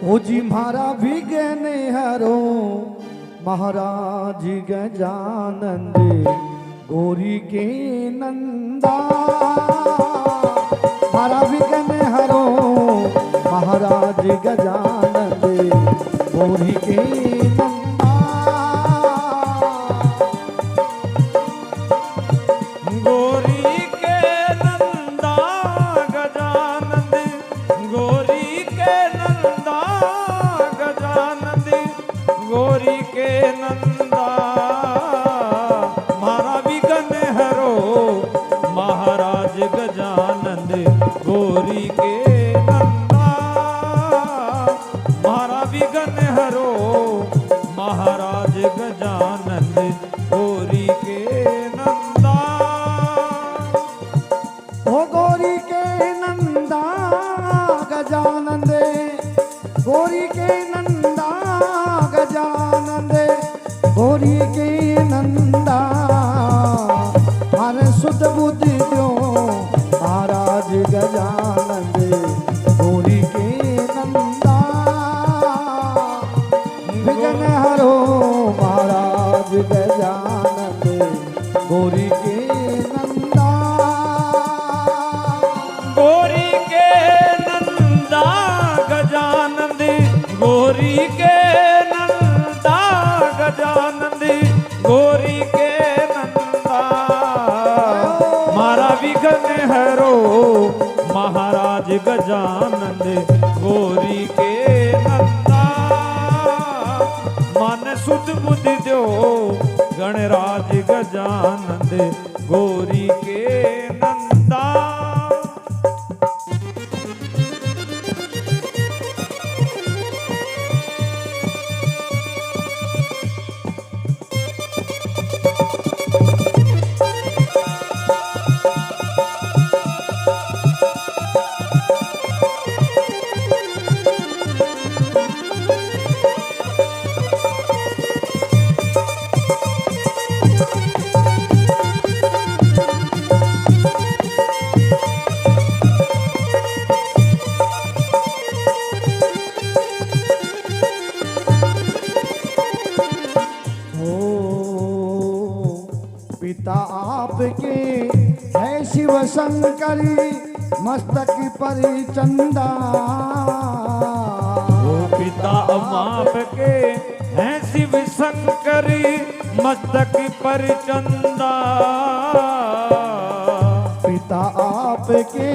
ओ जी मारा विघ्न हरो महाराज गजानंद गौरी के नंदा। मारा विघ्न हरो महाराज गजानंद गौरी के नंदा। गौरी के नंदा गजानंद गौरी के नंदा गजानंद गौरी के नंदा। मारा विघ्न हरो महाराज गजानंद गौरी के नंदा। मारा विघ्न हरो महाराज गजानंद गौरी के नंदा। ओ गौरी के नंदा गजानंद गौरी के नंदा गजानंद गौरी के नंदा। हर सुध बुद्धि दो महाराज गजानंद गौरी के नंदा। विघ्न हरो महाराज गजानंद गौरी के नंदा। गौरी के नंदा गजानंद गौरी के नंदा गजानंद गौरी के नंदा। मारा विघ्न हरो महाराज गजानंद गौरी के नंदा। मन सुध बुद्धि दो गणराज गजानंद गौरी के नंदा। पिता आपके है शिव शंकरी मस्तक पर चंदा। ओ पिता आपके हैं शिव शंकरी मस्तक पर चंदा। पिता आपके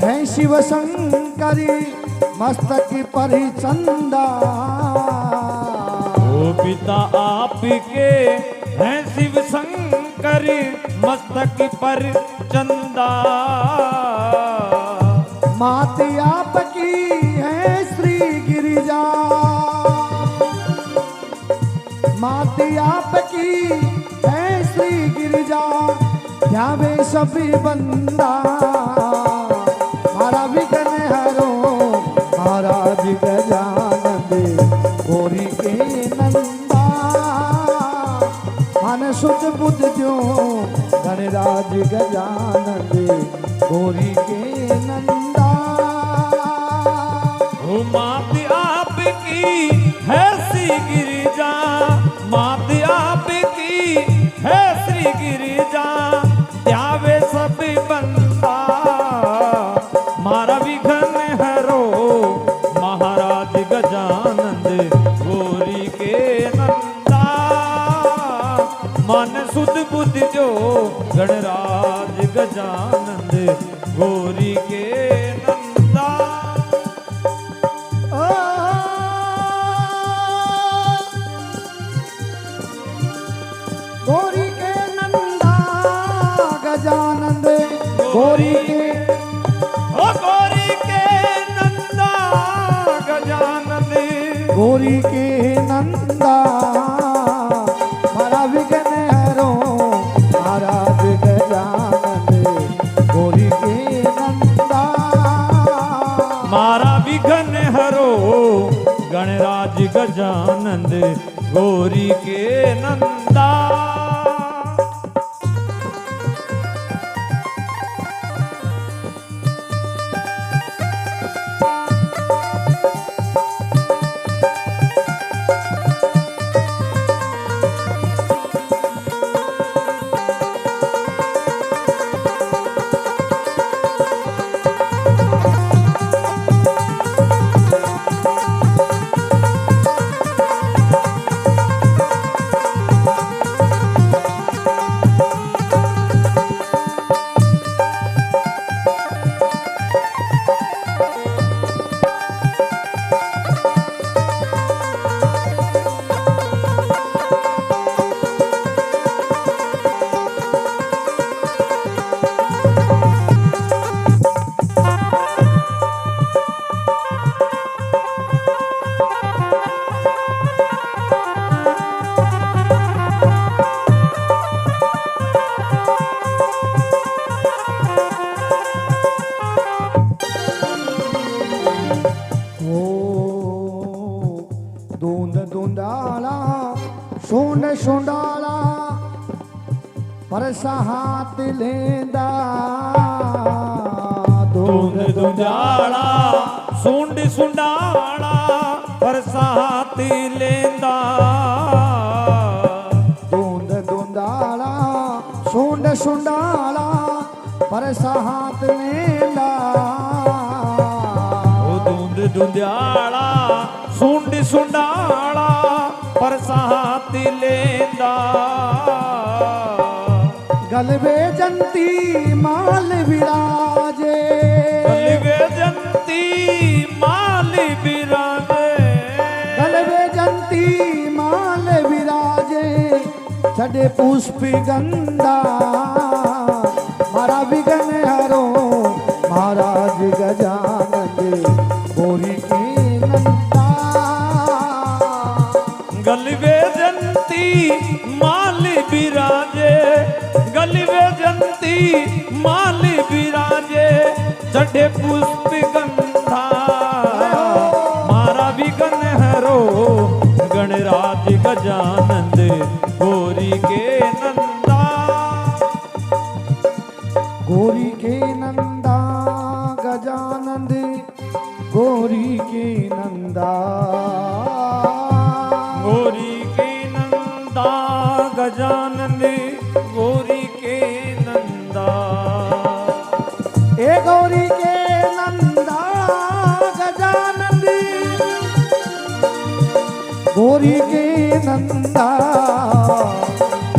है शिव शंकरी मस्तक पर चंदा। ओ पिता आपके हैं शिव शंकरी मस्तक पर चंदा। मात आपकी है श्री गिरिजा। मात आपकी है श्री गिरिजा ध्यावे सभी बंदा। मारा विघ्न हरो महाराज गजानंद गौरी के नंदा। मन सुध बुद्ध जो गणराज गजानंद गौरी के नंदा। ओ मात आपकी है श्री गिरिजा। मात आपकी है श्री गिरिजा ध्यावे सब बंदा। मारा विघ्न हरो महाराज गजानंद गौरी के नंदा। मन सुध बुद्धि जो गणराज गजानंद गौरी के नंदा। गौरी के नंदा गजानंद गौरी के ओ गौरी के नंदा गजानंद गौरी के नंदा। मारा विघ्न हरो महाराज गजानंद गौरी के नंदा। मारा विघ्न हरो गणराज गजानंद गौरी के नंदा। ओ दूंद दूंदाला सोंड सोंडाला परसा हाथ लेंदा दूंद दूंदाला सुंड सुंडाला परसा हाथ लेंदा दूंद दूंदाला सोंड सोंडाला परसा हाथ लेंदा दूंद दूंदाला सुंड सुंडाला परसा हाथ लेंदा गलबे जंती माल विराजे गलबे जंती माल विराजे गलबे जंती माल विराजे छड़े पुष्प गंदा मारा विघन हरो महाराज गजानन गोरी के नंदा गलबे जंती माल विराजे गलबे जंती माल विराजे चढ़े पुष्प गंधा मारा विघन हरो गणराज गजानंद गोरी के नंदा गोरी के नंदा गजानंद गोरी के नंदा गोरी के नंदा गजानंद गोरी के नंदा ए गौरी के नंदा गजानंद गोरी के नंदा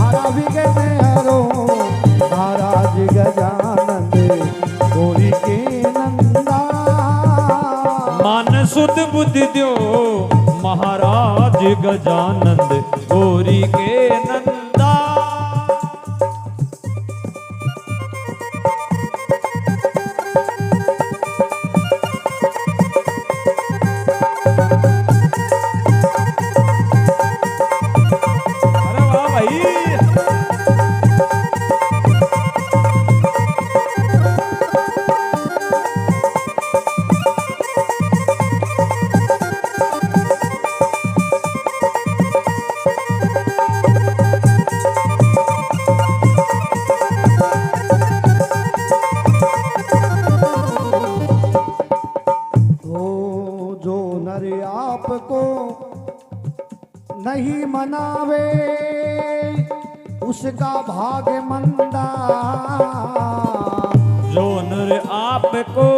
हरा विघन हरो महाराज गजानंद गोरी के नंदा मन सुध बुद्धि द्यो महाराज गजानंद गोरी के नंदा अरे वाह भाई जो नर आपको नहीं मनावे उसका भाग्य मंदा जो नर आपको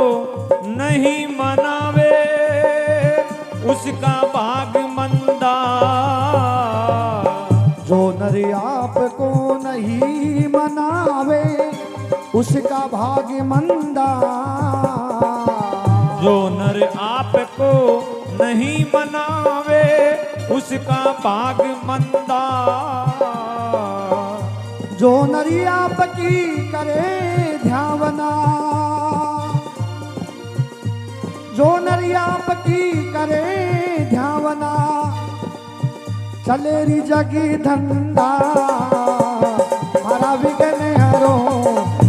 नहीं मनावे उसका भाग मंदा जो नर आपको नहीं मनावे उसका भाग्य मंदा जो नर आपको नहीं मनावे उसका भाग मंदा जो नरी आपकी करे ध्यावना जो नरी आपकी करे ध्यावना चलेरी जगी धंधा हरा विघन हरो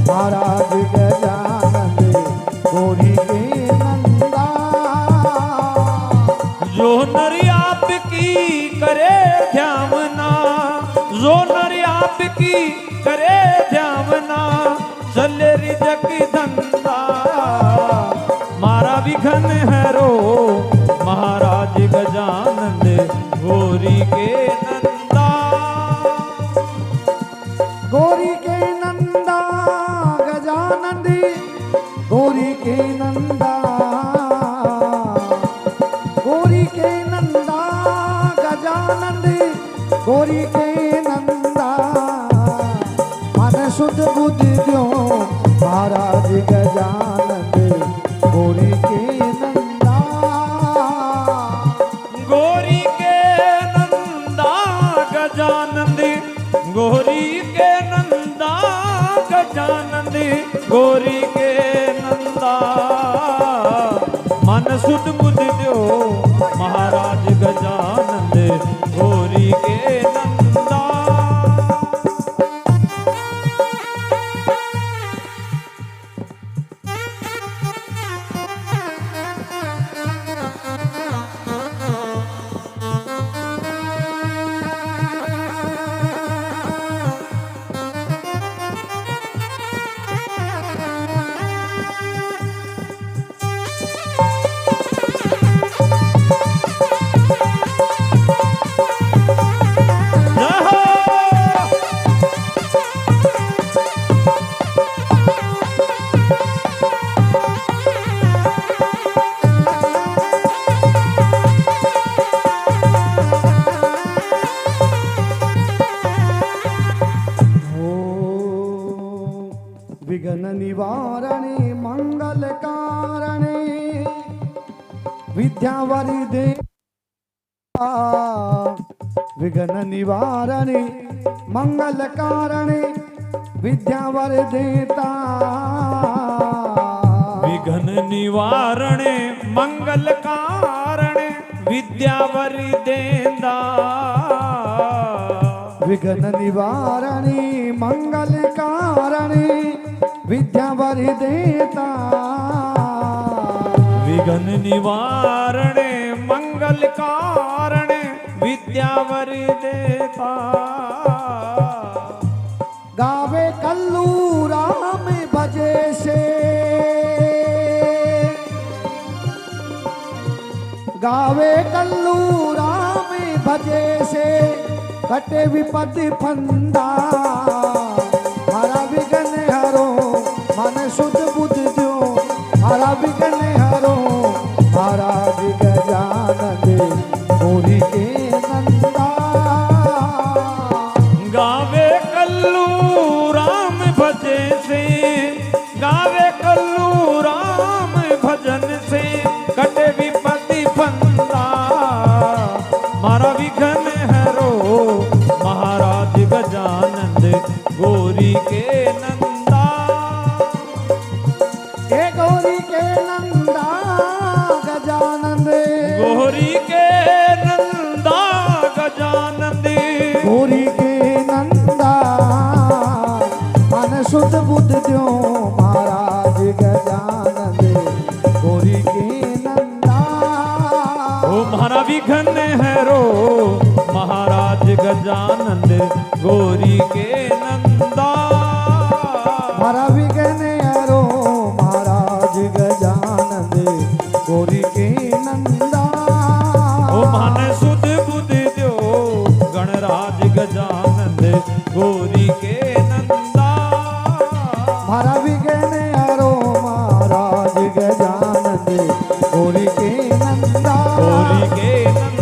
महाराज गजानंद गोरी के नंदा जो नर आपकी करे ध्यावना जो नर आपकी करे ध्यावना चले रिजक धंधा मारा विघन हरो महाराज गजानंद गोरी के नंदा गोरी के नंदा गजानंद गोरी के नंदा गोरी के नंदा गजानंद गोरी के नंदा मन शुद्ध बुद्धि द्यो महाराज गजानंद गोरी के नंदा गोरी के नंदा गजानंद गोरी के नंदा गजानंद गोरी के नंदा मन सुध बुध द्यो महाराज गजानंद गोरी के नंदा विद्यावरी दे विघ्न निवारणे मंगल कारणे विद्यावर देता विघ्न निवारणे मंगल कारणे विद्यावरी देंदा विघ्न निवारणे मंगल कारणे विद्यावर देता विघ्न निवारणे मंगल कारणे विद्यावरी देता गावे कल्लू राम भजे से गावे कल्लू राम भजे से कटे विपत्ति फंदा हरा विघ्न हरो मन शुद्ध बुद्ध दो हरा विघ्न हरो महाराज गजानन गौरी के नंदा गावे कल्लू राम भजे से गावे कल्लू राम भजन से कटे विपत्ति फंदा मारा विघ्न हरो महाराज गजानंद गौरी के नंदा हे गौरी के नंदा गजानंद गौरी के नंदा गजानंद गौरी के नंदा मन शुद्ध बुद्ध दो महाराज गजानंद गौरी के नंदा ओ महारा विघ्न हरो महाराज गजानंद गौरी के नंदा हरा विघ्न हरो महाराज गजानंद गौरी के नंदा ओ मन सुध बुध दो गणराज गजानंद गौरी के नंदा हरा विघ्न हरो महाराज गजानंद गौरी के नंदा गौरी के नंदा